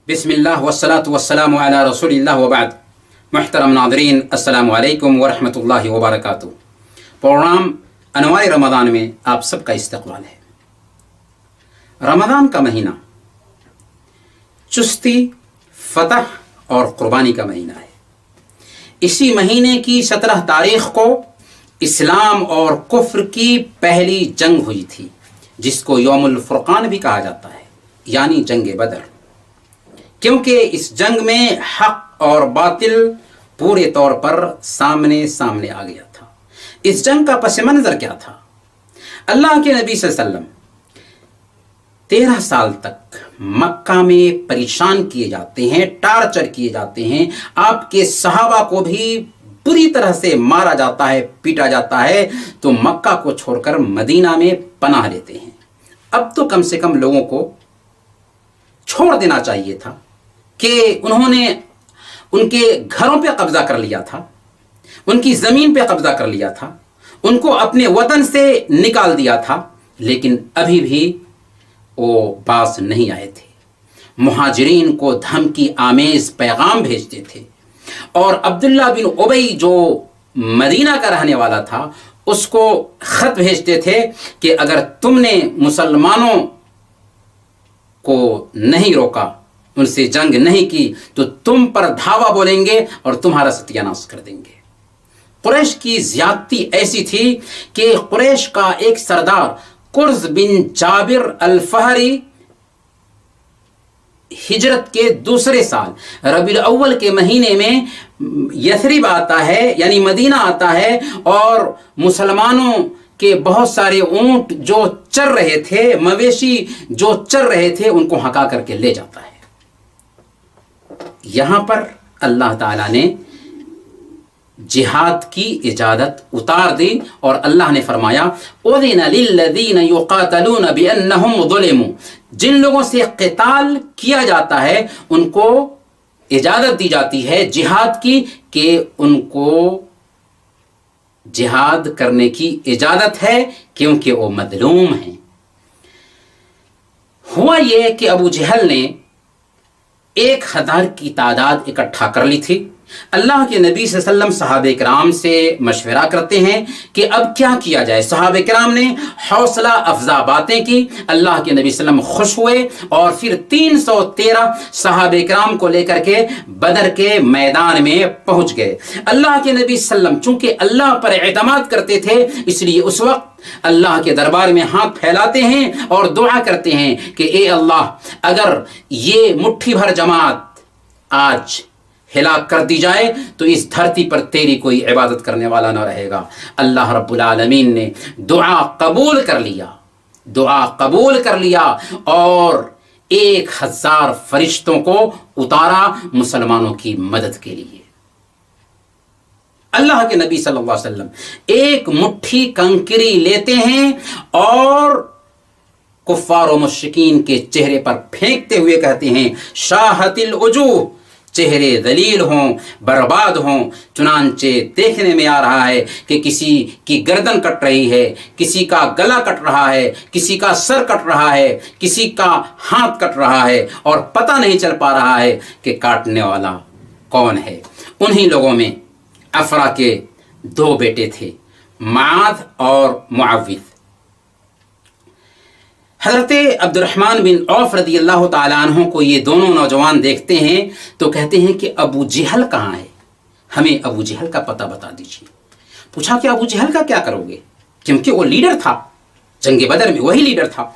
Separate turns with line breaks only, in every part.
बिस्मिल्लाह वस्सलातु वस्सलामु अला रसूलिल्लाह व बाद। मुहतरम नाज़रीन, अस्सलामु अलैकुम व रहमतुल्लाहि व बरकातुहू। प्रोग्राम अनवार रमज़ान में आप सबका इस्तक़बाल है। रमज़ान का महीना चुस्ती, फतह और क़ुरबानी का महीना है। इसी महीने की 17 तारीख़ को इस्लाम और कुफ्र की पहली जंग हुई थी, जिसको यौमुल फ़ुरक़ान भी कहा जाता है, यानी जंग बदर। क्योंकि इस जंग में हक़ और बातिल पूरे तौर पर सामने सामने आ गया था। इस जंग का पस मंज़र क्या था? अल्लाह के नबी सल्लल्लाहु अलैहि वसल्लम 13 साल तक मक्का में परेशान किए जाते हैं, टार्चर किए जाते हैं। आपके सहाबा को भी बुरी तरह से मारा जाता है, पीटा जाता है, तो मक्का को छोड़कर मदीना में पनाह लेते हैं। अब तो कम से कम लोगों को छोड़ देना चाहिए था कि उन्होंने उनके घरों पे कब्जा कर लिया था, उनकी ज़मीन पे कब्जा कर लिया था, उनको अपने वतन से निकाल दिया था, लेकिन अभी भी वो बास नहीं आए थे। मुहाजिरीन को धमकी आमेज़ पैगाम भेजते थे और अब्दुल्ला बिन उबई जो मदीना का रहने वाला था उसको ख़त भेजते थे कि अगर तुमने मुसलमानों को नहीं रोका, उनसे जंग नहीं की, तो तुम पर धावा बोलेंगे और तुम्हारा सत्यानाश कर देंगे। कुरैश की ज़्यादती ऐसी थी कि कुरैश का एक सरदार कुर्ज़ बिन जाबिर अल-फहरी हिजरत के दूसरे साल रबीउल अव्वल के महीने में यथरिब आता है, यानी मदीना आता है, और मुसलमानों के बहुत सारे ऊंट जो चर रहे थे, मवेशी जो चर रहे थे, उनको हका करके ले जाता है। यहाँ पर अल्लाह ताला ने जिहाद की इजाज़त उतार दी और अल्लाह ने फरमाया, उज़िन लिल्लज़ीन युक़ातलून बिअन्नहुम ज़ुलिमू। जिन लोगों से क़िताल किया जाता है उनको इजाज़त दी जाती है जिहाद की, कि उनको जिहाद करने की इजाज़त है, क्योंकि वो मज़लूम हैं। हुआ ये कि अबू जहल ने 1000 की तादाद इकट्ठा कर ली थी। अल्लाह के नबी सल्लल्लाहु अलैहि वसल्लम सहाबे किराम से मशवरा करते हैं कि अब क्या किया जाए। सहाबे किराम ने हौसला अफजा बातें की। अल्लाह के नबी सल्लल्लाहु अलैहि वसल्लम खुश हुए और फिर 313 सहाबे किराम को लेकर के बदर के मैदान में पहुंच गए। अल्लाह के नबी सल्लल्लाहु अलैहि वसल्लम चूंकि अल्लाह पर एतमाद करते थे, इसलिए उस वक्त अल्लाह के दरबार में हाथ फैलाते हैं और दुआ करते हैं कि ए अल्लाह, अगर ये मुट्ठी भर जमात आज हिलाक कर दी जाए तो इस धरती पर तेरी कोई इबादत करने वाला ना रहेगा। अल्लाह रब्बुल आलमीन ने दुआ कबूल कर लिया, दुआ कबूल कर लिया और 1000 फरिश्तों को उतारा मुसलमानों की मदद के लिए। अल्लाह के नबी सल्लल्लाहु अलैहि वसल्लम एक मुट्ठी कंकरी लेते हैं और कुफ्फार और मुश्रिकीन के चेहरे पर फेंकते हुए कहते हैं, शाहतिल उजूह, चेहरे दलील हों, बर्बाद हों। चुनांचे देखने में आ रहा है कि किसी की गर्दन कट रही है, किसी का गला कट रहा है, किसी का सर कट रहा है, किसी का हाथ कट रहा है और पता नहीं चल पा रहा है कि काटने वाला कौन है। उन्हीं लोगों में अफरा के 2 बेटे थे, मुआद और मुआविज़। हज़रत अब्दुर्रहमान बिन औफ रज़ी अल्लाह ताला अन्हु को ये दोनों नौजवान देखते हैं तो कहते हैं कि अबू जहल कहाँ है, हमें अबू जहल का पता बता दीजिए। पूछा कि अबू जहल का क्या करोगे, क्योंकि वो लीडर था, जंग बदर में वही लीडर था।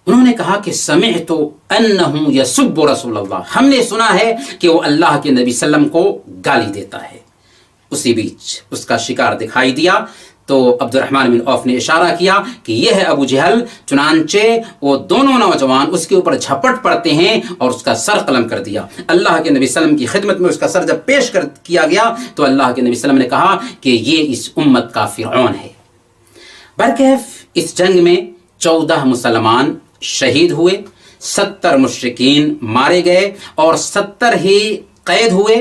उन्होंने कहा कि समिअतु अन्नहु यसुब्बु रसूलल्लाह, हमने सुना है कि वो अल्लाह के नबी सल्लम को गाली देता है। उसी बीच उसका शिकार दिखाई दिया तो अब्दुर्रहमान बिन औफ ने इशारा किया कि यह है अबू जहल। चुनांचे वो दोनों नौजवान उसके ऊपर झपट पड़ते हैं और उसका सर कलम कर दिया। अल्लाह के नबी सल्लम की खिदमत में उसका सर जब पेश कर किया गया तो अल्लाह के नबी सल्लम ने कहा कि ये इस उम्मत का फिरौन है। बरकैफ इस जंग में 14 मुसलमान शहीद हुए, 70 मुश्रिकीन मारे गए और 70 ही कैद हुए।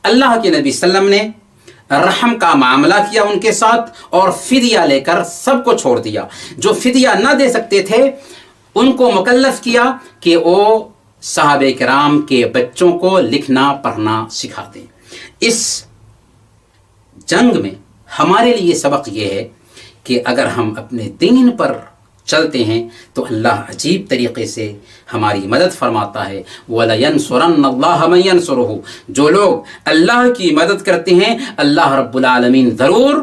अल्लाह के नबी सल्लम ने रहम का मामला किया उनके साथ और फिदिया लेकर सबको छोड़ दिया। जो फिदिया न दे सकते थे उनको मुकल्लफ किया कि वो صحابہ کرام کے بچوں کو لکھنا پڑھنا سکھا دیں۔ اس جنگ میں ہمارے لیے سبق یہ ہے کہ اگر ہم اپنے دین پر چلتے ہیں تو اللہ عجیب طریقے سے ہماری مدد فرماتا ہے۔ وَلَيَنْصُرَنَّ اللَّهَ مَن يَنْصُرُهُ، جو لوگ اللہ کی مدد کرتے ہیں اللہ رب العالمین ضرور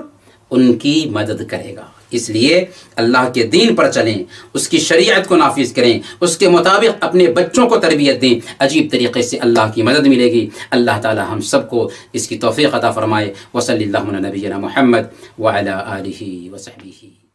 ان کی مدد کرے گا۔ اس لیے اللہ کے دین پر چلیں، اس کی شریعت کو نافذ کریں، اس کے مطابق اپنے بچوں کو تربیت دیں، عجیب طریقے سے اللہ کی مدد ملے گی۔ اللہ تعالی ہم سب کو اس کی توفیق عطا فرمائے۔ وصلی اللہ علی نبینا محمد وعلی آلہ وصحبہ۔